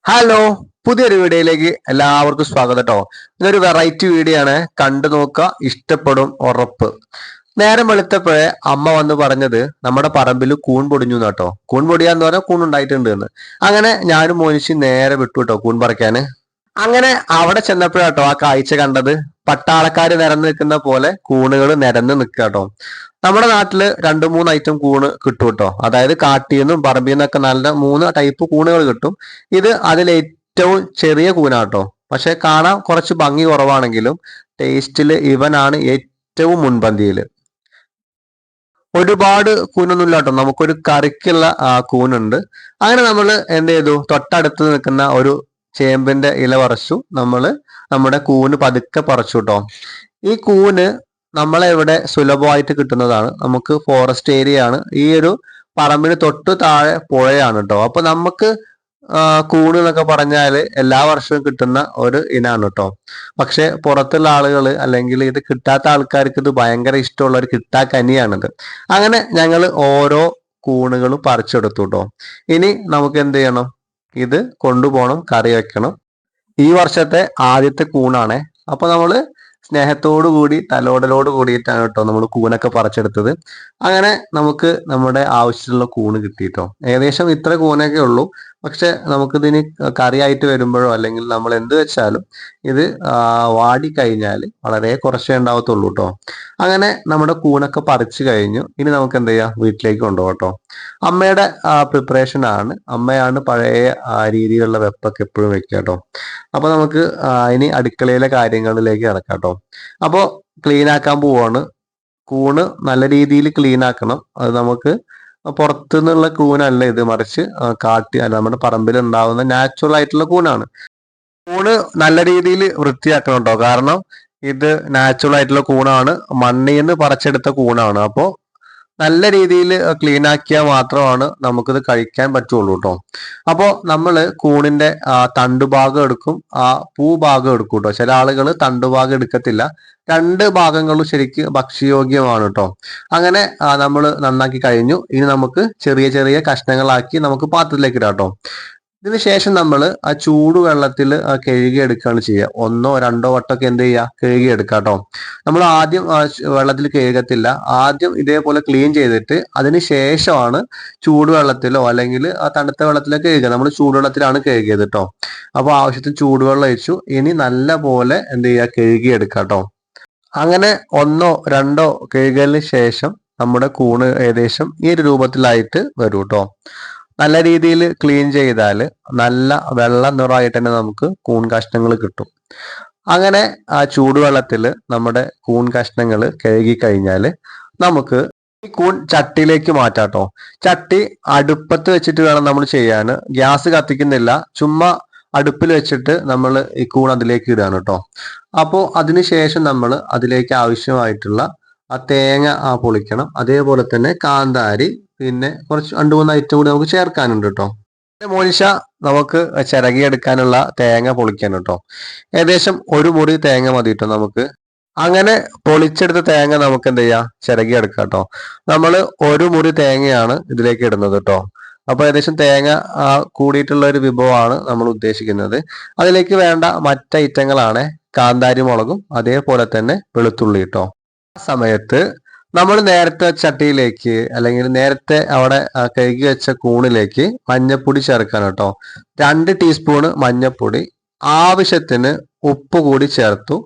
Hello, പുതിയൊരു വീഡിയോയിലേക്ക് എല്ലാവർക്കും സ്വാഗതം കേട്ടോ. ഇതൊരു വെറൈറ്റി വീഡിയോ ആണ്, കണ്ടു നോക്കുക, ഇഷ്ടപ്പെടും ഉറപ്പ്. നേരം വെളുത്തപ്പോഴേ അമ്മ വന്ന് പറഞ്ഞത് നമ്മുടെ പറമ്പിൽ കൂൺ പൊടിഞ്ഞു കേട്ടോ. കൂൺ പൊടിയാന്ന് പറഞ്ഞാൽ കൂൺ ഉണ്ടായിട്ടുണ്ട് എന്ന്. അങ്ങനെ ഞാനും മോനിച്ച് നേരെ വിട്ടു കേട്ടോ കൂൺ പറിക്കാന്. അങ്ങനെ അവിടെ ചെന്നപ്പോഴാട്ടോ ആ കാഴ്ച കണ്ടത്. പട്ടാളക്കാര് നിരന്ന് നിൽക്കുന്ന പോലെ കൂണുകൾ നിരന്ന് നിൽക്കുക കേട്ടോ. നമ്മുടെ നാട്ടില് രണ്ട് മൂന്ന് ഐറ്റം കൂണ് കിട്ടും കേട്ടോ. അതായത് കാട്ടിൽ പറമ്പിൽ നിന്നൊക്കെ നല്ല മൂന്ന് ടൈപ്പ് കൂണുകൾ കിട്ടും. ഇത് അതിൽ ഏറ്റവും ചെറിയ കൂനാട്ടോ. പക്ഷെ കാണാൻ കുറച്ച് ഭംഗി കുറവാണെങ്കിലും ടേസ്റ്റില് ഇവനാണ് ഏറ്റവും മുൻപന്തിയില്. ഒരുപാട് കൂനൊന്നുമില്ല കേട്ടോ, നമുക്കൊരു കറിക്കുള്ള കൂനുണ്ട്. അങ്ങനെ നമ്മൾ എന്ത് ചെയ്തു, തൊട്ടടുത്ത് നിൽക്കുന്ന ഒരു ചേമ്പിന്റെ ഇല പറിച്ചു. നമ്മുടെ കൂന് പതുക്കെ പറിച്ചു കേട്ടോ. ഈ കൂന് നമ്മളെ ഇവിടെ സുലഭമായിട്ട് കിട്ടുന്നതാണ്. നമുക്ക് ഫോറസ്റ്റ് ഏരിയ ആണ്. ഈ ഒരു പറമ്പിന് തൊട്ട് താഴെ പുഴയാണ് കേട്ടോ. അപ്പൊ നമുക്ക് കൂണ് എന്നൊക്കെ പറഞ്ഞാല് എല്ലാ വർഷവും കിട്ടുന്ന ഒരു ഇനാണ് കേട്ടോ. പക്ഷെ പുറത്തുള്ള ആളുകൾ അല്ലെങ്കിൽ ഇത് കിട്ടാത്ത ആൾക്കാർക്ക് ഇത് ഭയങ്കര ഇഷ്ടമുള്ള ഒരു കിട്ടാക്കനിയാണിത്. അങ്ങനെ ഞങ്ങൾ ഓരോ കൂണുകളും പറിച്ചെടുത്തു കേട്ടോ. ഇനി നമുക്ക് എന്ത് ചെയ്യണം, ഇത് കൊണ്ടുപോകണം, കറി വെക്കണം. ഈ വർഷത്തെ ആദ്യത്തെ കൂണാണേ. അപ്പൊ നമ്മള് സ്നേഹത്തോടു കൂടി തലോടലോട് കൂടിയിട്ടാണ് കേട്ടോ നമ്മൾ കൂനൊക്കെ പറിച്ചെടുത്തത്. അങ്ങനെ നമുക്ക് നമ്മുടെ ആവശ്യമുള്ള കൂണ് കിട്ടിയിട്ടോ. ഏകദേശം ഇത്ര കൂനൊക്കെ ഉള്ളൂ. പക്ഷെ നമുക്കിതിന് കറിയായിട്ട് വരുമ്പോഴോ അല്ലെങ്കിൽ നമ്മൾ എന്ത് വെച്ചാലും ഇത് വാടിക്കഴിഞ്ഞാൽ വളരെ കുറച്ചേ ഉണ്ടാവത്തുള്ളൂ കേട്ടോ. അങ്ങനെ നമ്മുടെ കൂനൊക്കെ പറിച്ചു കഴിഞ്ഞു. ഇനി നമുക്ക് എന്ത് ചെയ്യാം, വീട്ടിലേക്ക് കൊണ്ടുപോകാം കേട്ടോ. അമ്മയുടെ പ്രിപ്പറേഷൻ ആണ്. അമ്മയാണ് പഴയ രീതിയിലുള്ള വെപ്പൊക്കെ എപ്പോഴും വെക്കുക കേട്ടോ. അപ്പൊ നമുക്ക് ഇനി അടുക്കളയിലെ കാര്യങ്ങളിലേക്ക് കിടക്കാം കേട്ടോ. അപ്പോ ക്ലീൻ ആക്കാൻ പോവാണ്. കൂണ് നല്ല രീതിയിൽ ക്ലീൻ ആക്കണം. അത് നമുക്ക് പുറത്തുനിന്നുള്ള കൂനല്ല ഇത്, മറിച്ച് കാട്ടി അല്ല നമ്മുടെ പറമ്പിൽ ഉണ്ടാവുന്ന നാച്ചുറൽ ആയിട്ടുള്ള കൂനാണ്. കൂണ് നല്ല രീതിയിൽ വൃത്തിയാക്കണം കേട്ടോ. കാരണം ഇത് നാച്ചുറൽ ആയിട്ടുള്ള കൂണാണ്, മണ്ണിൽ നിന്ന് പറിച്ചെടുത്ത കൂണാണ്. അപ്പോൾ നല്ല രീതിയിൽ ക്ലീൻ ആക്കിയാൽ മാത്രമാണ് നമുക്കിത് കഴിക്കാൻ പറ്റുള്ളൂ കേട്ടോ. അപ്പോൾ നമ്മൾ കൂണിന്റെ തണ്ടുഭാഗം എടുക്കും, പൂ ഭാഗം എടുക്കും കേട്ടോ. ചില ആളുകൾ തണ്ടുഭാഗം എടുക്കത്തില്ല. രണ്ട് ഭാഗങ്ങളും ശരിക്ക് ഭക്ഷ്യയോഗ്യമാണ് കേട്ടോ. അങ്ങനെ നമ്മൾ നന്നാക്കി കഴിഞ്ഞു. ഇനി നമുക്ക് ചെറിയ ചെറിയ കഷ്ണങ്ങളാക്കി നമുക്ക് പാത്രത്തിലേക്ക് ഇടാം കേട്ടോ. ഇതിന് ശേഷം നമ്മൾ ആ ചൂടുവെള്ളത്തിൽ കഴുകി എടുക്കുകയാണ് ചെയ്യുക. ഒന്നോ രണ്ടോ വട്ടമൊക്കെ എന്ത് ചെയ്യുക, കഴുകി എടുക്കുക കേട്ടോ. നമ്മൾ ആദ്യം വെള്ളത്തിൽ കഴുകത്തില്ല. ആദ്യം ഇതേപോലെ ക്ലീൻ ചെയ്തിട്ട് അതിന് ശേഷമാണ് ചൂടുവെള്ളത്തിലോ അല്ലെങ്കിൽ ആ തണുത്ത വെള്ളത്തിലോ കഴുകുക. നമ്മൾ ചൂടുവെള്ളത്തിലാണ് കഴുകിയത് കേട്ടോ. അപ്പോൾ ആവശ്യത്തിന് ചൂടുവെള്ളം ഒഴിച്ചു. ഇനി നല്ല പോലെ എന്ത് ചെയ്യുക, കഴുകി എടുക്കുക കേട്ടോ. അങ്ങനെ ഒന്നോ രണ്ടോ കഴുകലിന് ശേഷം നമ്മുടെ കൂണ് ഏകദേശം ഈ ഒരു രൂപത്തിലായിട്ട് വരും കേട്ടോ. നല്ല രീതിയിൽ ക്ലീൻ ചെയ്താൽ നല്ല വെള്ള നിറമായിട്ട് തന്നെ നമുക്ക് കൂൺ കഷ്ണങ്ങൾ കിട്ടും. അങ്ങനെ ആ ചൂടുവെള്ളത്തിൽ നമ്മുടെ കൂൺ കഷ്ണങ്ങൾ കഴുകി കഴിഞ്ഞാൽ നമുക്ക് ഈ കൂൺ ചട്ടിയിലേക്ക് മാറ്റാം കേട്ടോ. ചട്ടി അടുപ്പത്ത് വെച്ചിട്ട് വേണം നമ്മൾ ചെയ്യാൻ. ഗ്യാസ് കത്തിക്കുന്നില്ല, ചുമ്മാ അടുപ്പിൽ വെച്ചിട്ട് നമ്മൾ ഈ കൂൺ അതിലേക്ക് ഇടുകയാണ് കേട്ടോ. അപ്പോൾ അതിനുശേഷം നമ്മൾ അതിലേക്ക് ആവശ്യമായിട്ടുള്ള ആ തേങ്ങ പൊളിക്കണം. അതേപോലെ തന്നെ കാന്താരി, പിന്നെ കുറച്ച് രണ്ട് മൂന്ന് ഐറ്റം കൂടി നമുക്ക് ചേർക്കാനുണ്ട് കേട്ടോ. മോനിഷ നമുക്ക് ചിരകിയെടുക്കാനുള്ള തേങ്ങ പൊളിക്കാൻ കേട്ടോ. ഏകദേശം ഒരു മുറി തേങ്ങ മതി കേട്ടോ നമുക്ക്. അങ്ങനെ പൊളിച്ചെടുത്ത തേങ്ങ നമുക്ക് എന്ത് ചെയ്യാം, ചിരകിയെടുക്കാം കേട്ടോ. നമ്മൾ ഒരു മുറി തേങ്ങയാണ് ഇതിലേക്ക് ഇടുന്നത് കേട്ടോ. അപ്പൊ ഏകദേശം തേങ്ങ കൂടിയിട്ടുള്ള ഒരു വിഭവമാണ് നമ്മൾ ഉദ്ദേശിക്കുന്നത്. അതിലേക്ക് വേണ്ട മറ്റ് ഐറ്റങ്ങളാണ് കാന്താരി മുളകും അതേപോലെ തന്നെ വെളുത്തുള്ളി കേട്ടോ. ആ സമയത്ത് നമ്മൾ നേരത്തെ ചട്ടിയിലേക്ക് അല്ലെങ്കിൽ നേരത്തെ അവിടെ കഴുകി വെച്ച കൂണിലേക്ക് മഞ്ഞപ്പൊടി ചേർക്കാൻ കേട്ടോ. 2 ടീസ്പൂണ് മഞ്ഞപ്പൊടി, ആവശ്യത്തിന് ഉപ്പ് കൂടി ചേർത്തു.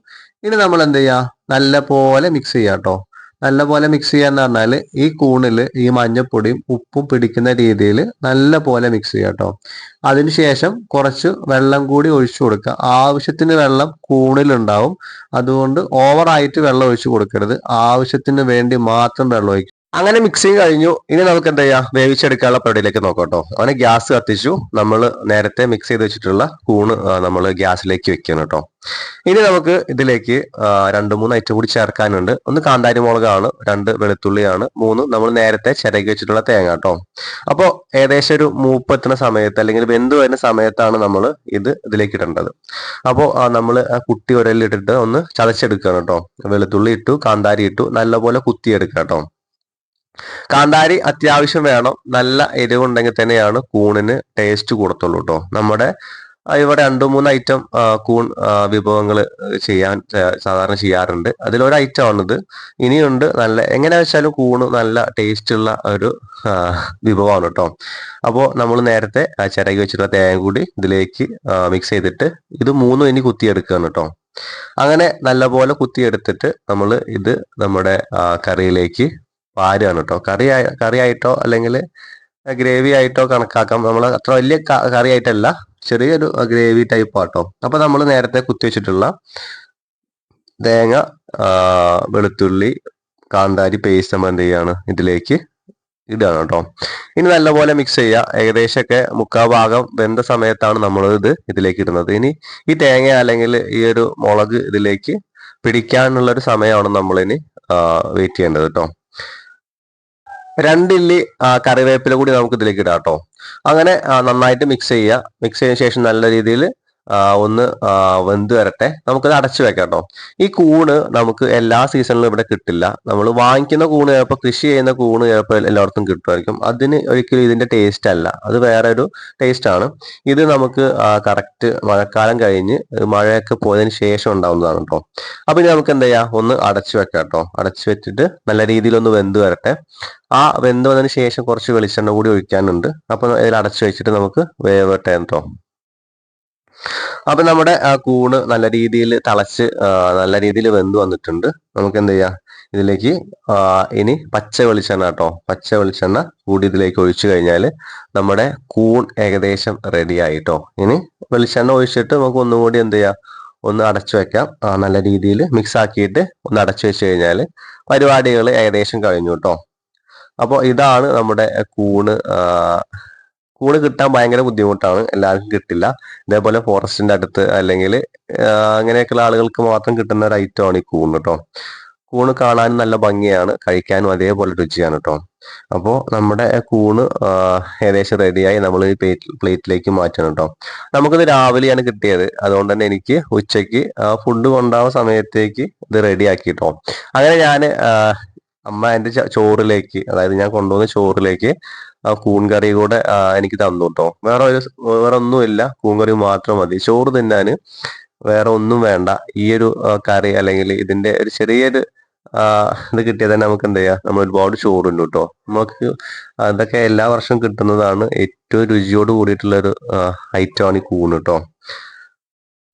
ഇനി നമ്മൾ എന്ത് ചെയ്യാ, നല്ല പോലെ മിക്സ് ചെയ്യാം കേട്ടോ. നല്ല പോലെ മിക്സ് ചെയ്യാന്ന് പറഞ്ഞാൽ ഈ കൂണിൽ ഈ മഞ്ഞപ്പൊടിയും ഉപ്പും പിടിക്കുന്ന രീതിയിൽ നല്ല പോലെ മിക്സ് ചെയ്യാം കേട്ടോ. അതിനുശേഷം കുറച്ച് വെള്ളം കൂടി ഒഴിച്ചു കൊടുക്കുക. ആവശ്യത്തിന് വെള്ളം കൂണിലുണ്ടാവും. അതുകൊണ്ട് ഓവറായിട്ട് വെള്ളം ഒഴിച്ചു കൊടുക്കരുത്. ആവശ്യത്തിന് വേണ്ടി മാത്രം വെള്ളം ഒഴിക്കും. അങ്ങനെ മിക്സിങ് കഴിഞ്ഞു. ഇനി നമുക്ക് എന്താ ചെയ്യാം, വേവിച്ചെടുക്കാനുള്ള പരിപാടിയിലേക്ക് നോക്കാം കേട്ടോ. അങ്ങനെ ഗ്യാസ് കത്തിച്ചു. നമ്മൾ നേരത്തെ മിക്സ് ചെയ്ത് വെച്ചിട്ടുള്ള കൂണ് നമ്മൾ ഗ്യാസിലേക്ക് വെക്കണം കേട്ടോ. ഇനി നമുക്ക് ഇതിലേക്ക് 2-3 ഐറ്റം കൂടി ചേർക്കാനുണ്ട്. ഒന്ന് കാന്താരി മുളകാണ്, 2 വെളുത്തുള്ളിയാണ്, 3 നമ്മൾ നേരത്തെ ചിരകി വെച്ചിട്ടുള്ള തേങ്ങ കേട്ടോ. അപ്പോൾ ഏകദേശം ഒരു മൂപ്പെത്തുന്ന സമയത്ത് അല്ലെങ്കിൽ വെന്ത് വരുന്ന സമയത്താണ് നമ്മൾ ഇതിലേക്ക് ഇടേണ്ടത്. അപ്പോൾ നമ്മൾ കുട്ടി ഉരലിട്ടിട്ട് ഒന്ന് ചതച്ചെടുക്കണം കേട്ടോ. വെളുത്തുള്ളി ഇട്ടു, കാന്താരി ഇട്ടു, നല്ലപോലെ കുത്തിയെടുക്കാം കേട്ടോ. കാന്താരി അത്യാവശ്യം വേണം. നല്ല എരിവുണ്ടെങ്കിൽ തന്നെയാണ് കൂണിന് ടേസ്റ്റ് കൂടത്തുള്ളൂ കേട്ടോ. നമ്മുടെ ഇവിടെ 2-3 ഐറ്റം കൂൺ വിഭവങ്ങൾ സാധാരണ ചെയ്യാറുണ്ട്. അതിലൊരു ഐറ്റം ആണിത്. ഇനിയുണ്ട് നല്ല എങ്ങനെ വെച്ചാലും കൂണ് നല്ല ടേസ്റ്റ് ഉള്ള ഒരു വിഭവമാണ് കേട്ടോ. അപ്പോൾ നമ്മൾ നേരത്തെ ചിരകി വെച്ചിട്ടുള്ള തേങ്ങ കൂടി ഇതിലേക്ക് മിക്സ് ചെയ്തിട്ട് ഇത് മൂന്നും ഇനി കുത്തിയെടുക്കുകയാണ് കേട്ടോ. അങ്ങനെ നല്ലപോലെ കുത്തിയെടുത്തിട്ട് നമ്മൾ ഇത് നമ്മുടെ കറിയിലേക്ക് പാരുകയാണ് കേട്ടോ. കറിയായിട്ടോ അല്ലെങ്കിൽ ഗ്രേവി ആയിട്ടോ കണക്കാക്കാം. നമ്മൾ അത്ര വലിയ കറി ആയിട്ടല്ല, ചെറിയൊരു ഗ്രേവി ടൈപ്പ് ആട്ടോ. അപ്പൊ നമ്മൾ നേരത്തെ കുത്തി വെച്ചിട്ടുള്ള തേങ്ങ, വെളുത്തുള്ളി, കാന്താരി പേസ്റ്റ് നമ്മൾ എന്ത് ചെയ്യാണ് ഇതിലേക്ക് ഇടുകയാണ് കേട്ടോ. ഇനി നല്ലപോലെ മിക്സ് ചെയ്യുക. ഏകദേശമൊക്കെ 3/4 ഭാഗം വെന്ത സമയത്താണ് നമ്മൾ ഇതിലേക്ക് ഇടുന്നത്. ഇനി ഈ തേങ്ങ അല്ലെങ്കിൽ ഈ ഒരു മുളക് ഇതിലേക്ക് പിടിക്കാനുള്ള ഒരു സമയമാണ് നമ്മളിനി വെയിറ്റ് ചെയ്യേണ്ടത് കേട്ടോ. 2 ഇല്ലി കറിവേപ്പില കൂടി നമുക്ക് ഇതിലേക്ക് ഇടാം കേട്ടോ. അങ്ങനെ നന്നായിട്ട് മിക്സ് ചെയ്യുക. മിക്സ് ചെയ്തതിനു ശേഷം നല്ല രീതിയിൽ ഒന്ന് വെന്ത് വരട്ടെ. നമുക്കത് അടച്ചു വെക്കാം കേട്ടോ. ഈ കൂണ് നമുക്ക് എല്ലാ സീസണിലും ഇവിടെ കിട്ടില്ല. നമ്മൾ വാങ്ങിക്കുന്ന കൂണ് ചിലപ്പോൾ കൃഷി ചെയ്യുന്ന കൂണ് ചിലപ്പോൾ എല്ലായിടത്തും കിട്ടുമായിരിക്കും. അതിന് ഒരിക്കലും ഇതിന്റെ ടേസ്റ്റ് അല്ല, അത് വേറെ ഒരു ടേസ്റ്റ് ആണ്. ഇത് നമുക്ക് കറക്റ്റ് മഴക്കാലം കഴിഞ്ഞ് മഴയൊക്കെ പോയതിന് ശേഷം ഉണ്ടാവുന്നതാണ് കേട്ടോ. അപ്പൊ ഇനി നമുക്ക് എന്താ ചെയ്യാം, ഒന്ന് അടച്ചു വെക്കാം കേട്ടോ. അടച്ചു വെച്ചിട്ട് നല്ല രീതിയിൽ ഒന്ന് വെന്ത് വരട്ടെ. ആ വെന്ത് വന്നതിന് ശേഷം കുറച്ച് വെളിച്ചെണ്ണ കൂടി ഒഴിക്കാനുണ്ട്. അപ്പൊ ഇതിൽ അടച്ചു വെച്ചിട്ട് നമുക്ക് വേവട്ടെ കേട്ടോ. അപ്പൊ നമ്മുടെ കൂണ് നല്ല രീതിയിൽ തിളച്ച് നല്ല രീതിയിൽ വെന്ത് വന്നിട്ടുണ്ട്. നമുക്ക് എന്ത് ചെയ്യാം, ഇതിലേക്ക് ഇനി പച്ച വെളിച്ചെണ്ണ കേട്ടോ, പച്ച വെളിച്ചെണ്ണ കൂടി ഇതിലേക്ക് ഒഴിച്ചു കഴിഞ്ഞാൽ നമ്മുടെ കൂൺ ഏകദേശം റെഡി ആയിട്ടോ. ഇനി വെളിച്ചെണ്ണ ഒഴിച്ചിട്ട് നമുക്ക് ഒന്നും കൂടി എന്ത് ചെയ്യാം, ഒന്ന് അടച്ചു വെക്കാം. നല്ല രീതിയിൽ മിക്സ് ആക്കിയിട്ട് ഒന്ന് അടച്ചു വെച്ച് കഴിഞ്ഞാൽ പരിപാടികൾ ഏകദേശം കഴിഞ്ഞു കേട്ടോ. അപ്പോൾ ഇതാണ് നമ്മുടെ കൂണ്. കൂണ് കിട്ടാൻ ഭയങ്കര ബുദ്ധിമുട്ടാണ്, എല്ലാവർക്കും കിട്ടില്ല. ഇതേപോലെ ഫോറസ്റ്റിന്റെ അടുത്ത് അല്ലെങ്കിൽ അങ്ങനെയൊക്കെയുള്ള ആളുകൾക്ക് മാത്രം കിട്ടുന്ന ഒരു ഐറ്റമാണ് ഈ കൂണ് കേട്ടോ. കൂണ് കാണാനും നല്ല ഭംഗിയാണ്, കഴിക്കാനും അതേപോലെ രുചിയാണ് കേട്ടോ. അപ്പോൾ നമ്മുടെ കൂണ് ഏകദേശം റെഡിയായി. നമ്മൾ ഈ പ്ലേറ്റിലേക്ക് മാറ്റണം കേട്ടോ. നമുക്കിത് രാവിലെയാണ് കിട്ടിയത്, അതുകൊണ്ട് തന്നെ എനിക്ക് ഉച്ചയ്ക്ക് ഫുഡ് കൊണ്ടുപോകുന്ന സമയത്തേക്ക് ഇത് റെഡിയാക്കി കേട്ടോ. അങ്ങനെ ഞാൻ അമ്മ എൻ്റെ ചോറിലേക്ക്, അതായത് ഞാൻ കൊണ്ടുവന്ന ചോറിലേക്ക് കൂൺ കറി കൂടെ എനിക്ക് തന്നു കേട്ടോ. വേറെ ഒന്നുമില്ല, കൂൺ കറി മാത്രം മതി ചോറ് തിന്നാന്, വേറെ ഒന്നും വേണ്ട. ഈ ഒരു കറി അല്ലെങ്കിൽ ഇതിന്റെ ഒരു ചെറിയൊരു ഇത് കിട്ടിയാൽ തന്നെ നമുക്ക് എന്ത് ചെയ്യാം, നമ്മൾ ഒരുപാട് ചോറുണ്ട് കേട്ടോ. നമുക്ക് അതൊക്കെ എല്ലാ വർഷവും കിട്ടുന്നതാണ്. ഏറ്റവും രുചിയോട് കൂടിയിട്ടുള്ള ഒരു ഐറ്റമാണ് ഈ കൂൺ കേട്ടോ.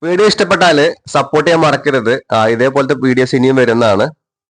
വീഡിയോ ഇഷ്ടപ്പെട്ടാൽ സപ്പോർട്ട് ചെയ്യാൻ മറക്കരുത്. ഇതേപോലത്തെ വീഡിയോസ് ഇനിയും വരുന്നതാണ്.